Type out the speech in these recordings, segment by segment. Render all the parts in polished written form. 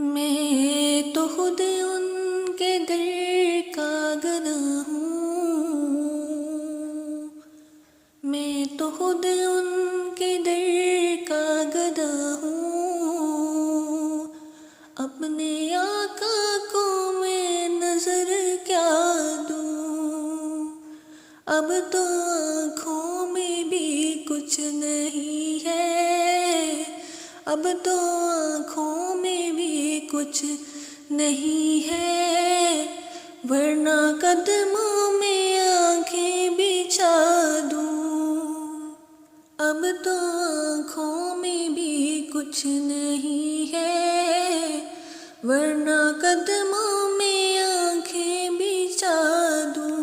میں تو خود ان کے در کا گدا ہوں، میں تو خود ان کے در کا گدا ہوں، اپنے آقا کو میں نظر کیا دوں، اب تو آنکھوں میں بھی کچھ نہیں ہے، اب تو آنکھوں میں بھی کچھ نہیں ہے، ورنہ قدموں میں آنکھیں بچھا دوں، اب تو آنکھوں میں بھی کچھ نہیں ہے، ورنہ قدموں میں آنکھیں بچھا دوں۔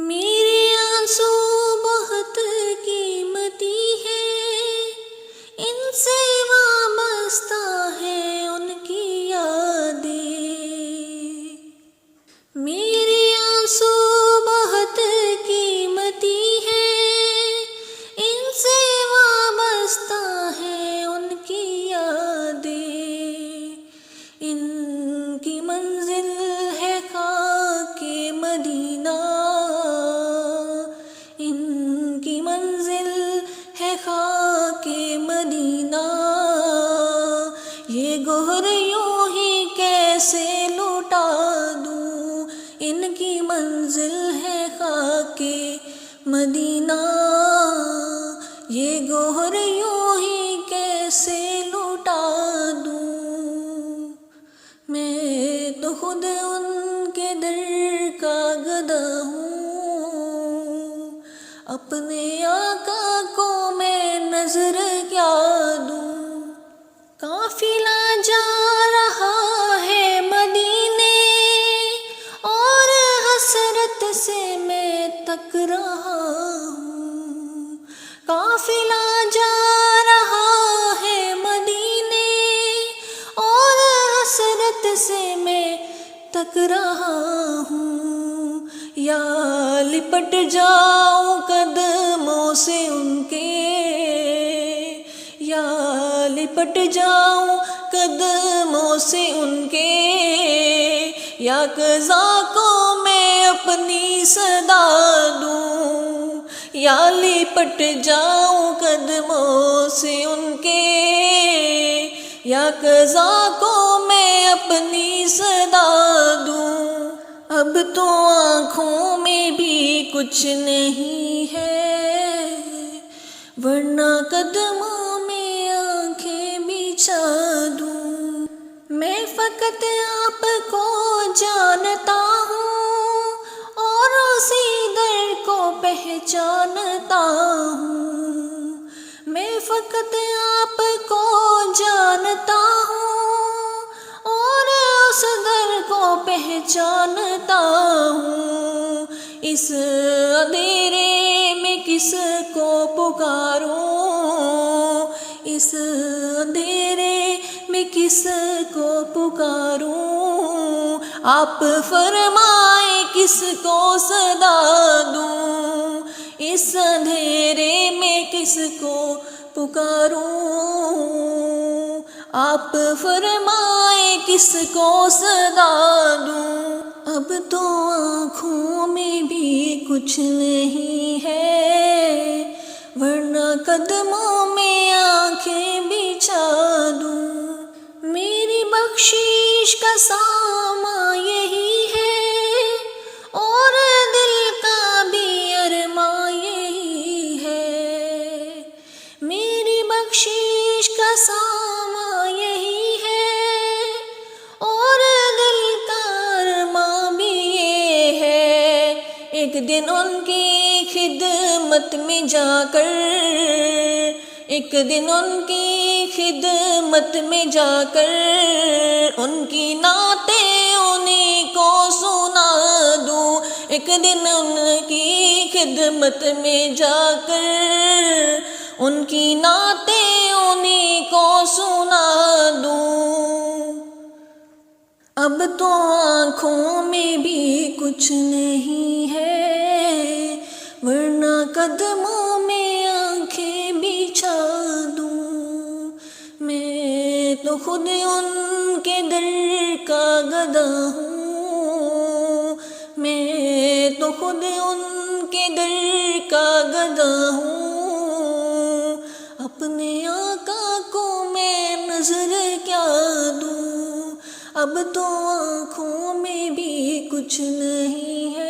میرے آنسو بہت قیمتی ہیں، ان سے وابستہ ہے ان کی یادیں، میرے آنسو بہت قیمتی ہیں، ان سے وابستہ ہے ان کی یادیں، ان کی منزل ہے خاک مدینہ، ان کی منزل ہے خاک مدینہ، یہ گہر یوں ہی کیسے لوٹا دوں، ان کی منزل ہے خاک مدینہ، یہ گہر یوں ہی کیسے لوٹا دوں۔ میں تو خود ان کے در کا گدا ہوں، اپنے آقا کو میں نظر کیا دوں۔ قافلہ جا رہا ہے مدینے اور حسرت سے میں تک رہا ہوں، قافلہ جا رہا ہے مدینے اور حسرت سے میں تک رہا ہوں، یا لپٹ جاؤں قدموں سے ان کے، یا لپٹ جاؤں قدموں سے ان کے، یا قضا کو میں اپنی صدا دوں، یا لپٹ جاؤں قدموں سے ان کے، یا قضا کو میں اپنی صدا دوں، اب تو آنکھوں میں بھی کچھ نہیں ہے، ورنہ قدموں میں آنکھیں بچھا دوں۔ میں فقط آپ کو جانتا ہوں اور اسی در کو پہچانتا ہوں، میں فقط آپ کو جانتا ہوں اور اس در کو پہچانتا ہوں، اس اندھیرے میں کس کو پکاروں، اس اندھیرے میں کس کو پکاروں، آپ فرمائیں کس کو صدا دوں، اس اندھیرے میں کس کو پکاروں، آپ فرمائیں کس کو صدا دوں، اب تو آنکھوں میں بھی کچھ نہیں ہے، ورنہ قدموں میں آنکھیں بچھا دوں۔ میری بخشش کا سامان یہی ہے اور دل کا بھی ارمان یہی ہے، میری بخشش کا سامان یہی ہے اور دل کا ارمان بھی یہ ہے، ایک دن ان کی خدمت میں جا کر، ایک دن ان کی خدمت میں جا کر، ان کی نعتیں انہیں کو سنا دوں، ایک دن ان کی خدمت میں جا کر، ان کی نعتیں انہیں کو سنا دوں، اب تو آنکھوں میں بھی کچھ نہیں ہے، ورنہ قدموں میں آنکھیں بچھا دوں۔ میں تو خود ان کے در کا گدا ہوں، میں تو خود ان کے در کا گدا ہوں، اپنے آقا کو میں نظر کیا دوں، اب تو آنکھوں میں بھی کچھ نہیں ہے،